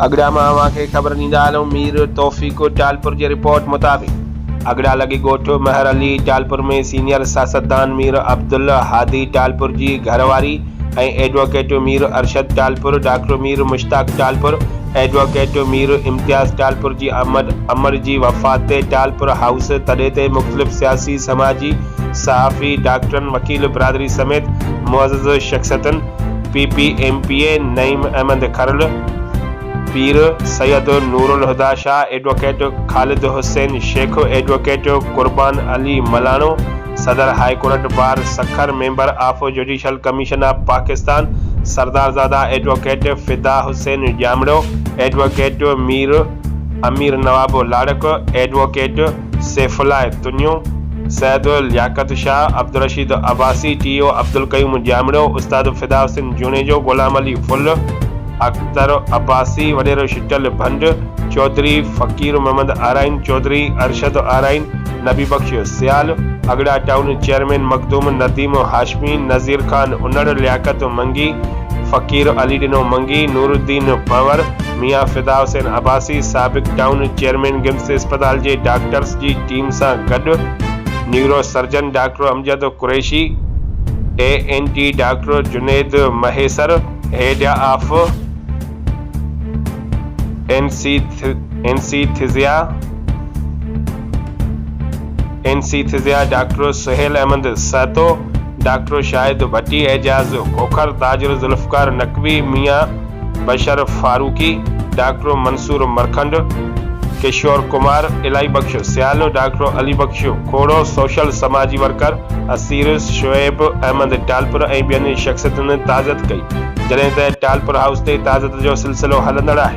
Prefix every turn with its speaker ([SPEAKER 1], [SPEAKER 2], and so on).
[SPEAKER 1] अगड़ा मां अव्हांखे ख़बर ॾींदा हलूं। मीर तौफ़ीक़ टालपुर जी रिपोर्ट मुताबिक़ अगड़ा लॻी ॻोठ महर अली टालपुर में सीनियर सियासतदान मीर अब्दुल हादी टालपुर जी घरवारी ऐं advocate Mir Arshad Talpur, doctor Mir Mushtaq Talpur, advocate Mir Imtiaz Talpur जी अमर जी वफ़ात ते टालपुर हाउस तॾे ते मुख़्तलिफ़ सियासी, समाजी, सहाफ़ी, डॉक्टरनि, वकील बिरादरी समेत मुअज़्ज़ज़ शख़्सियतुनि PPMPA Naeem Ahmed Kharal, Pir Syed Noorul Huda Shah, advocate Khalid Hussain Sheikh, advocate Qurban Ali Malano, सदर high court bar Sukkur, member of judicial commission of Pakistan सरदारज़ादा advocate Fida Hussain Jamro, advocate Mir Amir Nawab Larak, advocate Saifullah Tunio, Syed Liaquat Shah, Abdul Rasheed Abbasi, TO Abdul Qayyum Jamro, उस्ताद फिदा हुसैन जुनेजो, गुलाम अली फुल, अख्तर अब्बासी, वडेरो शिटल भंड, चौधरी फ़कीर मोहम्मद आराइन, चौधरी अरशद आराइन, नबी बख्श सियाल, अगड़ा टाउन चेयरमैन मखदूम नदीम हाशमी, नज़ीर खान उन्नड़, लियाकत मंगी, फ़कीर अली डिनो मंगी, नूरुद्दीन पंवर, मियाँ फिदा हुसैन अब्बासी, साबिक़ टाउन चेयरमैन गिम्स अस्पताल जे डॉक्टर्स जी टीम सां गॾु neuro surgeon doctor Amjad Qureshi, ANT doctor Junaid Mahesar, head of anaesthesia doctor Suhail Ahmed Sahto, doctor Shahid Bhatti, Ejaz Khokhar, ताजिर जुल्फ़कार नकवी, मियाँ बशर फारूकी, डॉक्टर मंसूर मरखंड, किशोर कुमार, इलाई बख्श सियाल, डॉक्टर अली बख्श खोड़ो, सोशल समाजी वर्कर असीर शोएब अहमद टालपुर ऐं ॿियनि शख़्सियतुनि ताज़त कई, जॾहिं त टालपुर हाउस ते ताज़त जो सिलसिलो हलंदड़ आहे।